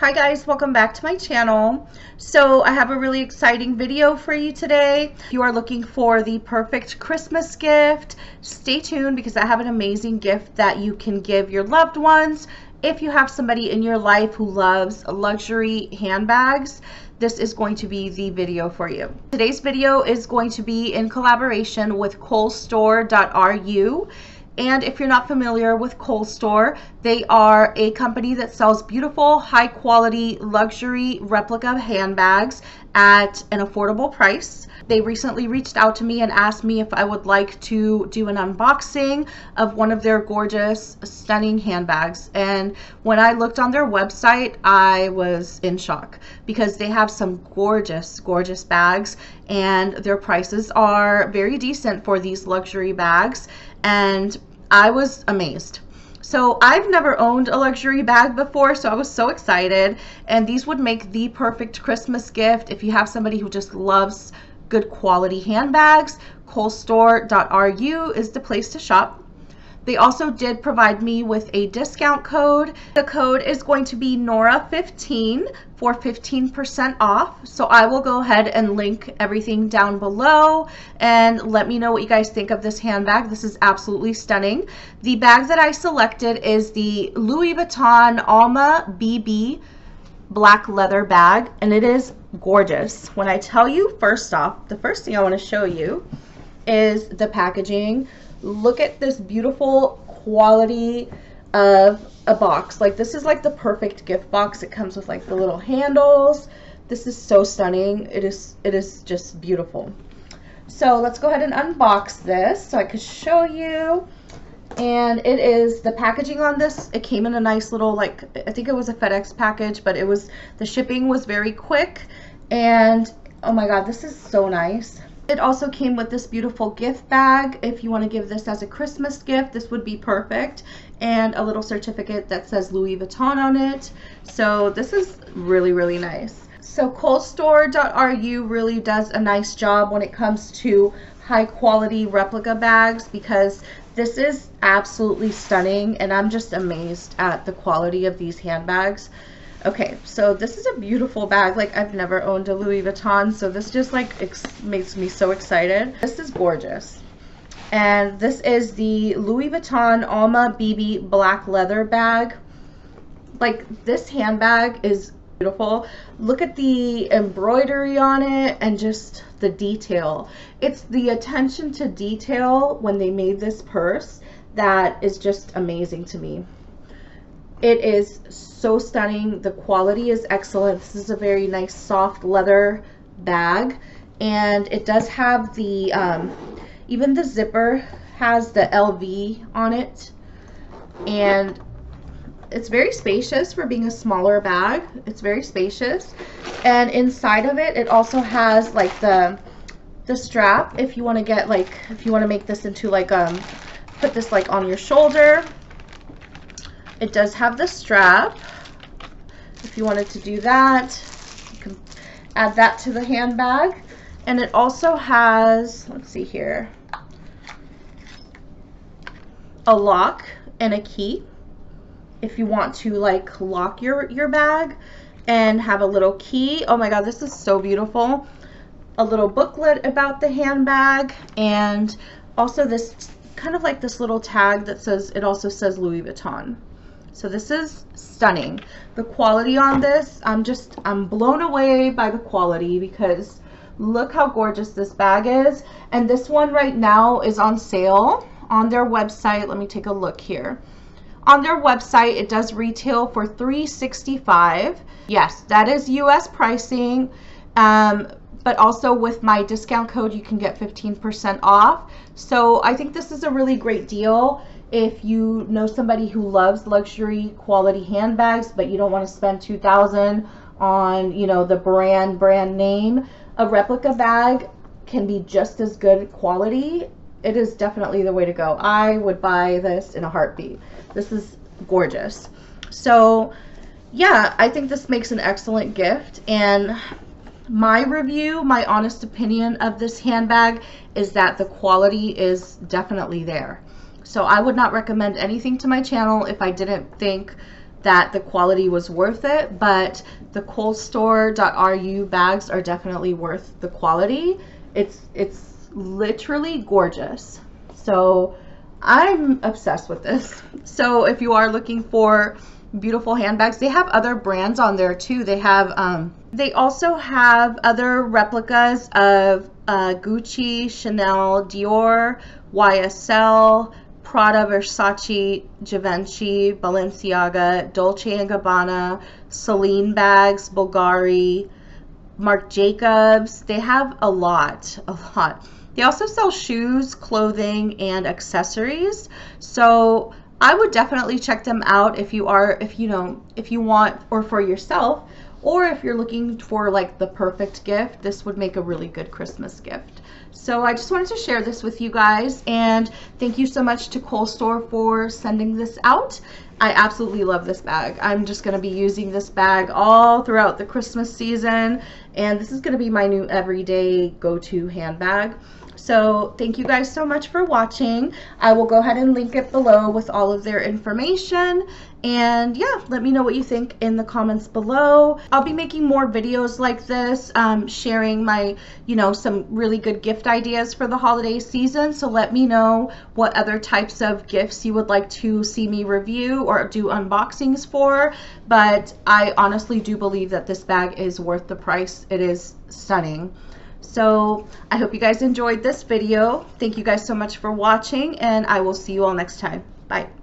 Hi guys, welcome back to my channel. So I have a really exciting video for you today. If you are looking for the perfect Christmas gift, stay tuned because I have an amazing gift that you can give your loved ones. If you have somebody in your life who loves luxury handbags, this is going to be the video for you. Today's video is going to be in collaboration with Colestore.ru. And if you're not familiar with Colestore, they are a company that sells beautiful, high quality, luxury replica handbags at an affordable price. They recently reached out to me and asked me if I would like to do an unboxing of one of their gorgeous, stunning handbags. And when I looked on their website, I was in shock because they have some gorgeous, gorgeous bags and their prices are very decent for these luxury bags. And I was amazed. So I've never owned a luxury bag before, so I was so excited. And these would make the perfect Christmas gift if you have somebody who just loves good quality handbags. Colestore.ru is the place to shop. They also did provide me with a discount code. The code is going to be Nora15 for 15% off. So I will go ahead and link everything down below and let me know what you guys think of this handbag. This is absolutely stunning. The bag that I selected is the Louis Vuitton Alma BB black leather bag, and it is gorgeous. When I tell you, first off, the first thing I want to show you is the packaging. Look at this beautiful quality of a box. Like, this is like the perfect gift box. It comes with like the little handles. This is so stunning. It is just beautiful. So let's go ahead and unbox this so I could show you. And it is the packaging on this. It came in a nice little, like, I think it was a FedEx package, but the shipping was very quick. And oh my God, this is so nice. It also came with this beautiful gift bag. If you want to give this as a Christmas gift, this would be perfect. And a little certificate that says Louis Vuitton on it. So this is really, really nice. So Colestore.ru really does a nice job when it comes to high quality replica bags, because this is absolutely stunning and I'm just amazed at the quality of these handbags. Okay, so this is a beautiful bag. Like, I've never owned a Louis Vuitton, so this just like makes me so excited. This is gorgeous. And this is the Louis Vuitton Alma BB black leather bag. Like, this handbag is beautiful. Look at the embroidery on it and just the detail. It's the attention to detail when they made this purse that is just amazing to me. It is so stunning. The quality is excellent. This is a very nice soft leather bag, and it does have the even the zipper has the LV on it, and it's very spacious for being a smaller bag. It's very spacious, and inside of it, it also has like the strap if you want to get, like, if you want to make this into like put this like on your shoulder. It does have the strap. If you wanted to do that, you can add that to the handbag. And it also has, let's see here, a lock and a key if you want to like lock your bag and have a little key. Oh my God, this is so beautiful. A little booklet about the handbag, and also this kind of like this little tag that says, it also says Louis Vuitton. So this is stunning. The quality on this, I'm blown away by the quality, because look how gorgeous this bag is. And this one right now is on sale on their website. Let me take a look here. On their website, it does retail for $365. Yes, that is US pricing. But also with my discount code, you can get 15% off. So I think this is a really great deal. If you know somebody who loves luxury quality handbags, but you don't want to spend $2,000 on, you know, the brand name, a replica bag can be just as good quality. It is definitely the way to go. I would buy this in a heartbeat. This is gorgeous. So yeah, I think this makes an excellent gift. And my review, my honest opinion of this handbag is that the quality is definitely there. So I would not recommend anything to my channel if I didn't think that the quality was worth it, but the Colestore.ru bags are definitely worth the quality. It's literally gorgeous. So I'm obsessed with this. So if you are looking for beautiful handbags, they have other brands on there too. They have they also have other replicas of Gucci, Chanel, Dior, YSL, Prada, Versace, Givenchy, Balenciaga, Dolce & Gabbana, Celine bags, Bulgari, Marc Jacobs. They have a lot. They also sell shoes, clothing, and accessories. So I would definitely check them out if you want, or for yourself, or if you're looking for like the perfect gift. This would make a really good Christmas gift. So I just wanted to share this with you guys, and thank you so much to Colestore for sending this out. I absolutely love this bag. I'm just going to be using this bag all throughout the Christmas season, and this is going to be my new everyday go-to handbag. So thank you guys so much for watching. I will go ahead and link it below with all of their information. And yeah, let me know what you think in the comments below. I'll be making more videos like this, sharing my, some really good gift ideas for the holiday season. So let me know what other types of gifts you would like to see me review or do unboxings for. But I honestly do believe that this bag is worth the price. It is stunning. So I hope you guys enjoyed this video. Thank you guys so much for watching, and I will see you all next time. Bye.